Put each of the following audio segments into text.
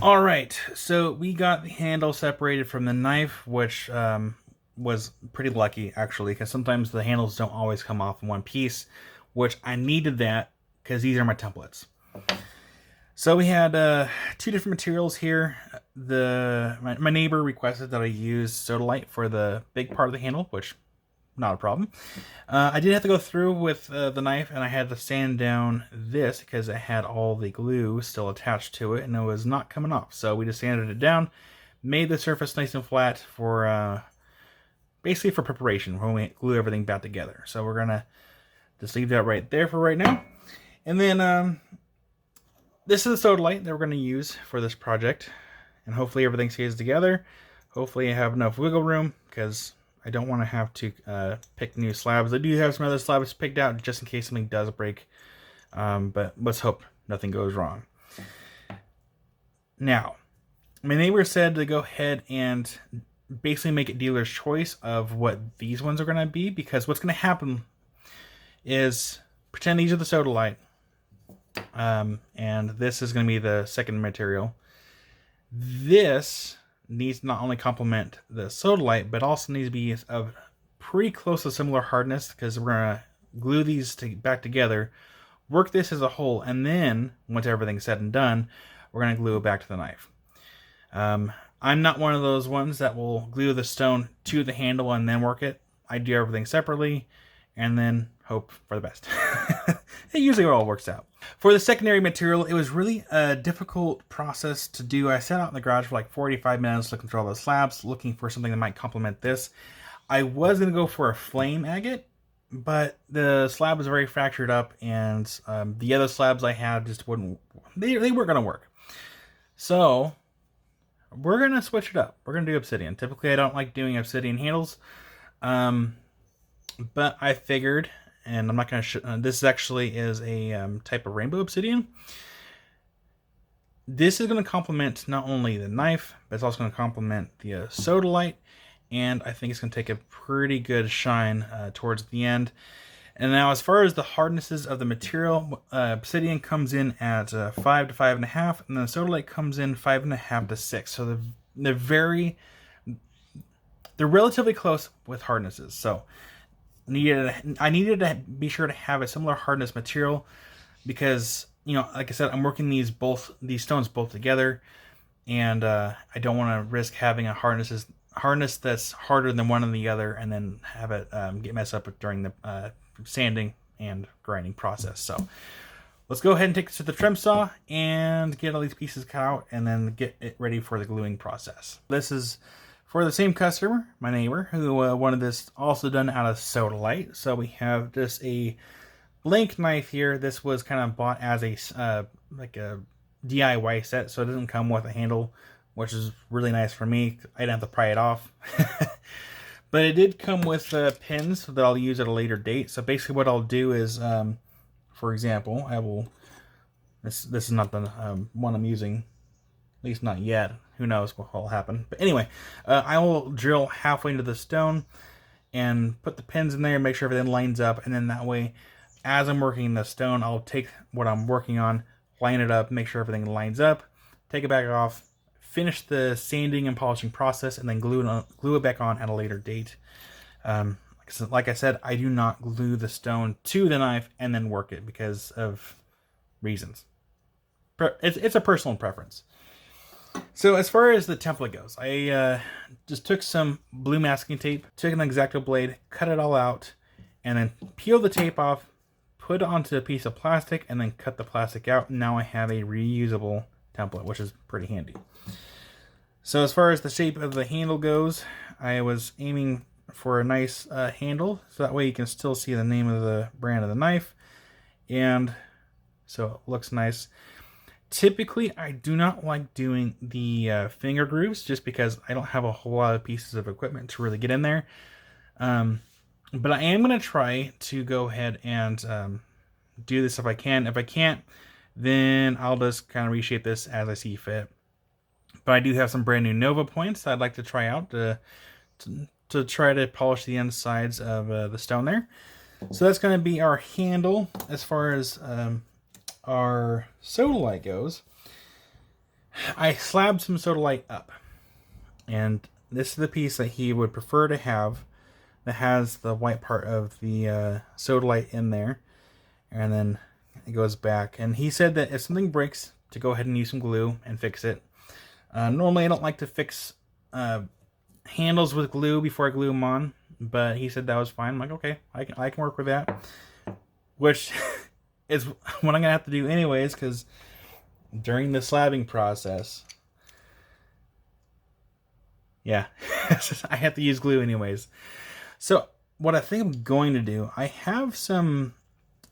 All right, so we got the handle separated from the knife, which was pretty lucky actually, because sometimes the handles don't always come off in one piece, which I needed that because these are my templates. So we had two different materials here. My neighbor requested that I use Sodalite for the big part of the handle, which not a problem. I did have to go through with the knife, and I had to sand down this because it had all the glue still attached to it, and it was not coming off. So we just sanded it down, made the surface nice and flat for basically for preparation when we glue everything back together. So we're gonna just leave that right there for right now, and then this is the Sodalite that we're gonna use for this project, and hopefully everything stays together. Hopefully I have enough wiggle room because I don't want to have to pick new slabs. I do have some other slabs picked out just in case something does break. But let's hope nothing goes wrong. Now, my neighbor said to go ahead and basically make it dealer's choice of what these ones are going to be, because what's going to happen is pretend these are the Sodalite, and this is going to be the second material. This needs to not only complement the Sodalite, but also needs to be of pretty close to similar hardness, because we're going to glue these back together, work this as a whole, and then once everything's said and done, we're going to glue it back to the knife. I'm not one of those ones that will glue the stone to the handle and then work it. I do everything separately and then hope for the best. It usually all works out. For the secondary material, it was really a difficult process to do. I sat out in the garage for like 45 minutes looking through all the slabs, looking for something that might complement this. I was going to go for a flame agate, but the slab was very fractured up, and the other slabs I had just wouldn't, they weren't going to work. So we're going to switch it up. We're going to do obsidian. Typically I don't like doing obsidian handles, but I figured, and I'm not going to this actually is a type of rainbow obsidian. This is going to complement not only the knife, but it's also going to complement the Sodalite, and I think it's going to take a pretty good shine towards the end. And now, as far as the hardnesses of the material, obsidian comes in at 5 to 5.5, and then the Sodalite comes in 5.5 to 6. So they're relatively close with hardnesses. So I needed to be sure to have a similar hardness material because, you know, like I said, I'm working these stones both together, and I don't want to risk having a harness that's harder than one than the other, and then have it get messed up during the sanding and grinding process. So let's go ahead and take this to the trim saw and get all these pieces cut out, and then get it ready for the gluing process. This is for the same customer, my neighbor, who wanted this also done out of Sodalite. So we have just a blank knife here. This was kind of bought as a like a DIY set, so it doesn't come with a handle, which is really nice for me. I didn't have to pry it off. But it did come with pins that I'll use at a later date. So basically what I'll do is, for example, I will, this is not the one I'm using, at least not yet. Who knows what will happen. But anyway, I will drill halfway into the stone and put the pins in there, make sure everything lines up. And then that way, as I'm working the stone, I'll take what I'm working on, line it up, make sure everything lines up, take it back off, finish the sanding and polishing process, and then glue it back on at a later date. Like I said, I do not glue the stone to the knife and then work it because of reasons. It's a personal preference. So as far as the template goes, I just took some blue masking tape, took an X-Acto blade, cut it all out, and then peeled the tape off, put it onto a piece of plastic, and then cut the plastic out. And now I have a reusable template, which is pretty handy. So as far as the shape of the handle goes, I was aiming for a nice handle, so that way you can still see the name of the brand of the knife, and so it looks nice. Typically, I do not like doing the finger grooves just because I don't have a whole lot of pieces of equipment to really get in there. But I am going to try to go ahead and do this if I can. If I can't, then I'll just kind of reshape this as I see fit. But I do have some brand new Nova points that I'd like to try out to try to polish the insides of the stone there. So that's going to be our handle. As far as our Sodalite goes, I slabbed some Sodalite up, and this is the piece that he would prefer to have, that has the white part of the Sodalite in there, and then it goes back. And he said that if something breaks, to go ahead and use some glue and fix it. Normally I don't like to fix handles with glue before I glue them on, but he said that was fine. I'm like, okay, I can work with that, which is what I'm gonna have to do anyways, because during the slabbing process, yeah, I have to use glue anyways. So what I think I'm going to do, I have some,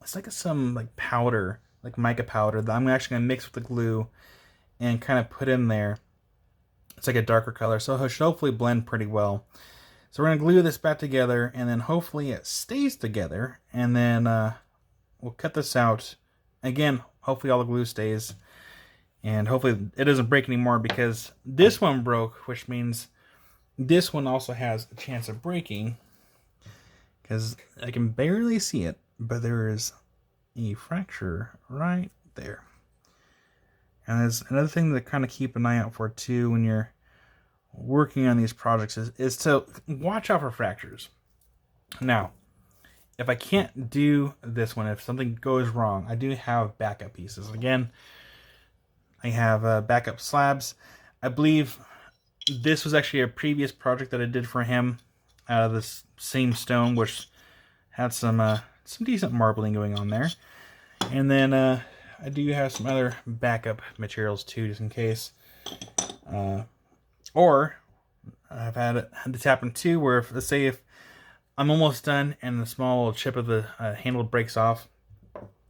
it's like some like powder, like mica powder, that I'm actually gonna mix with the glue and kind of put in there. It's like a darker color, so it should hopefully blend pretty well. So we're gonna glue this back together, and then hopefully it stays together, and then we'll cut this out. Again, hopefully all the glue stays, and hopefully it doesn't break anymore, because this one broke, which means this one also has a chance of breaking, because I can barely see it, but there is a fracture right there. And there's another thing to kind of keep an eye out for too when you're working on these projects is to watch out for fractures. Now, if I can't do this one, if something goes wrong, I do have backup pieces. Again, I have backup slabs. I believe this was actually a previous project that I did for him out of this same stone, which had some decent marbling going on there. And then I do have some other backup materials too, just in case. Or I've had this happen too, where if, let's say if I'm almost done and the small chip of the handle breaks off,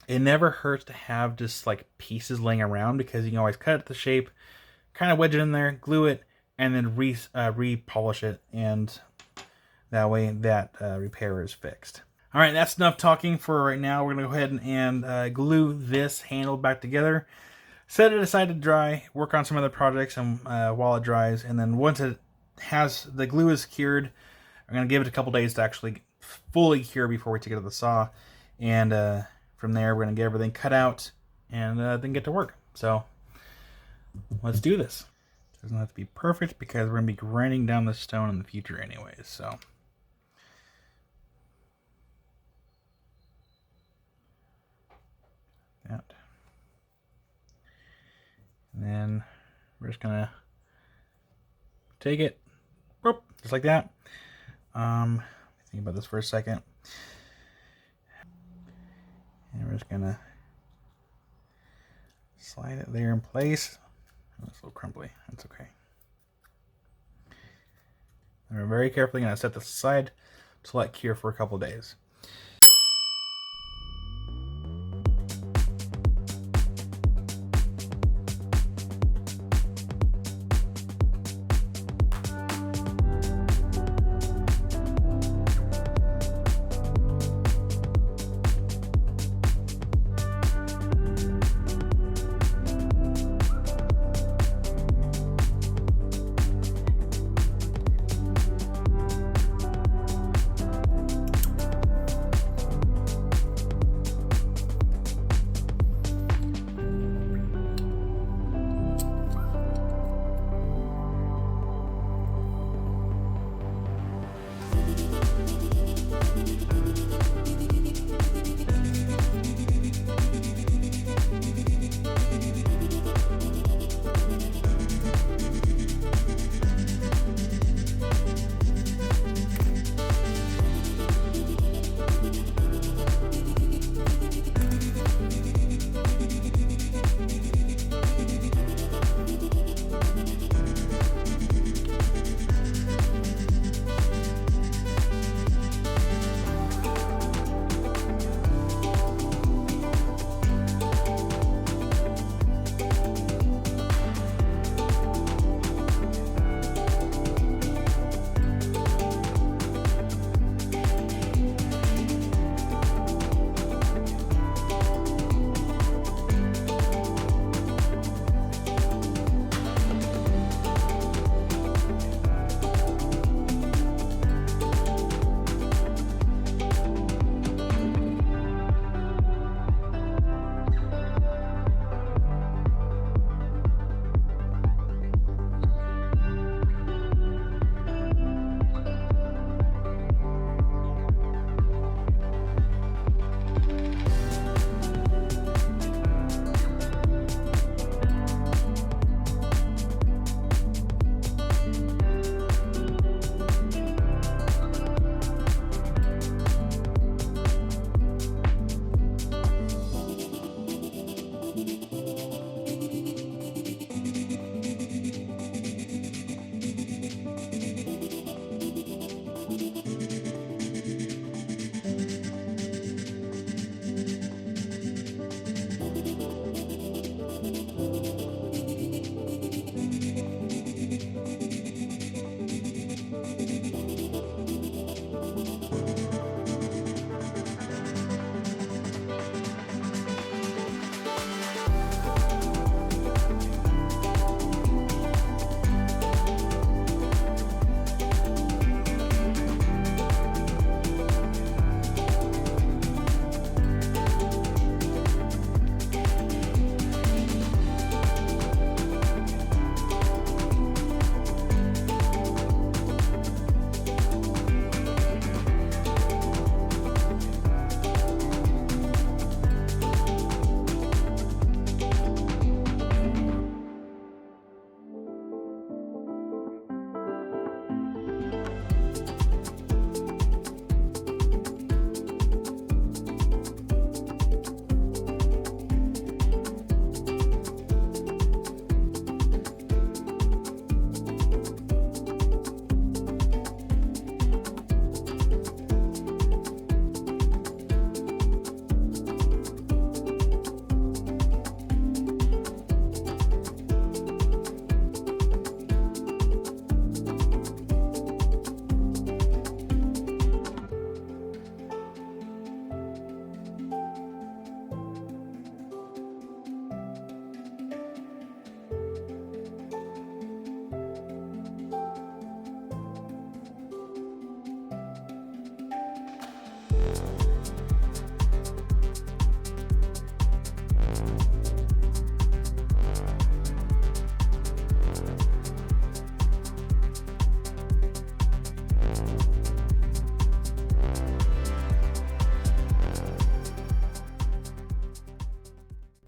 it never hurts to have just like pieces laying around, because you can always cut it to shape, kind of wedge it in there, glue it, and then re-polish it, and that way that repair is fixed. All right, that's enough talking for right now. We're going to go ahead and glue this handle back together, set it aside to dry, work on some other projects and while it dries, and then once it has, the glue is cured, I'm going to give it a couple days to actually fully cure before we take it to the saw, and from there we're going to get everything cut out and then get to work. So let's do this. It doesn't have to be perfect, because we're going to be grinding down the stone in the future anyways, so... that. And then we're just gonna take it, boop, just like that. Think about this for a second. And we're just gonna slide it there in place. Oh, it's a little crumbly, that's okay. And we're very carefully gonna set this aside to let cure for a couple days.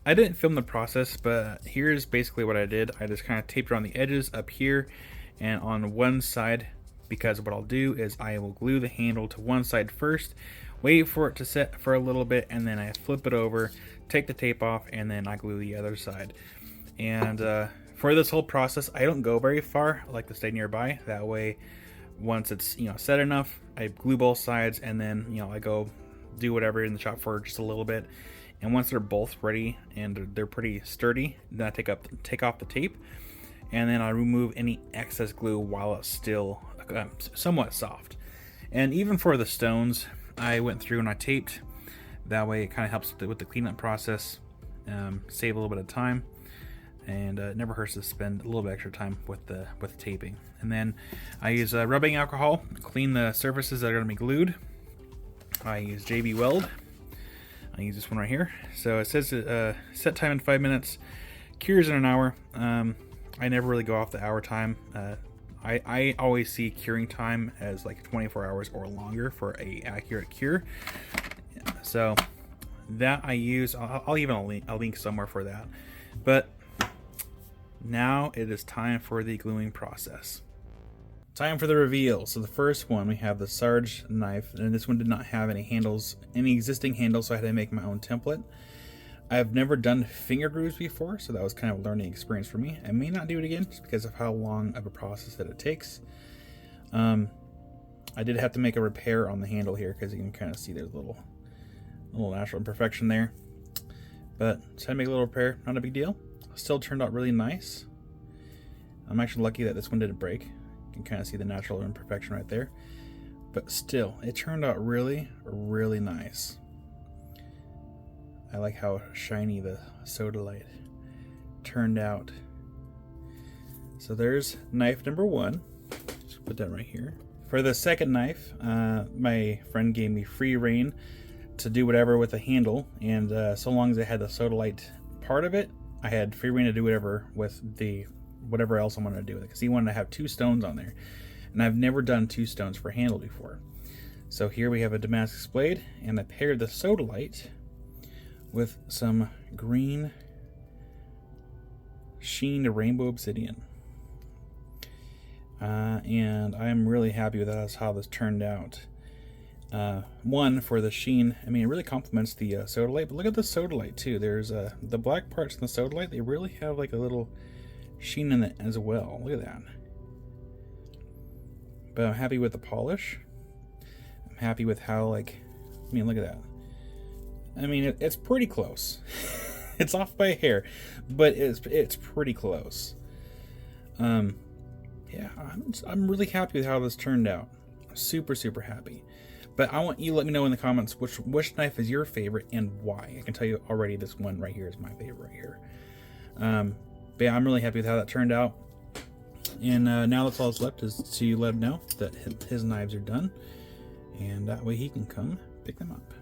I didn't film the process, but here's basically what I did. I just kind of taped around the edges up here and on one side, because what I'll do is I will glue the handle to one side first, wait for it to set for a little bit, and then I flip it over, take the tape off, and then I glue the other side. And for this whole process, I don't go very far. I like to stay nearby. That way, once it's set enough, I glue both sides, and then I go do whatever in the shop for just a little bit. And once they're both ready and they're pretty sturdy, then I take off the tape, and then I remove any excess glue while it's still somewhat soft. And even for the stones, I went through and I taped. That way it kind of helps with the cleanup process, save a little bit of time, and it never hurts to spend a little bit extra time with taping. And then I use rubbing alcohol to clean the surfaces that are going to be glued. I use JB Weld. I use this one right here. So it says set time in 5 minutes, cures in an hour. I never really go off the hour time. I always see curing time as like 24 hours or longer for a accurate cure. So that I use. I'll even a link somewhere for that. But now it is time for the gluing process. Time for the reveal. So the first one, we have the Sarge knife, and this one did not have any existing handles, so I had to make my own template. I've never done finger grooves before, so that was kind of a learning experience for me. I may not do it again just because of how long of a process that it takes. I did have to make a repair on the handle here because you can kind of see there's a little natural imperfection there. But just had to make a little repair, not a big deal. Still turned out really nice. I'm actually lucky that this one didn't break. You can kind of see the natural imperfection right there, but still it turned out really, really nice. I like how shiny the Sodalite turned out. So there's knife number one. Just put that right here. For the second knife, my friend gave me free rein to do whatever with the handle, and so long as I had the Sodalite part of it, I had free rein to do whatever with whatever else I wanted to do with it, because he wanted to have 2 stones on there, and I've never done 2 stones for a handle before. So here we have a Damascus blade, and I paired the Sodalite with some green sheen rainbow obsidian, and I'm really happy with how this turned out. One, for the sheen, I mean, it really complements the Sodalite, but look at the Sodalite too. There's the black parts in the Sodalite, they really have like a little sheen in it as well. Look at that. But I'm happy with the polish. I'm happy with how, look at that. I mean, it's pretty close. It's off by a hair, but it's pretty close. Yeah, I'm really happy with how this turned out. Super, super happy. But I want you to let me know in the comments which knife is your favorite and why. I can tell you already, this one right here is my favorite right here. But yeah, I'm really happy with how that turned out. And now that's all that's left is to let him know that his knives are done, and that way he can come pick them up.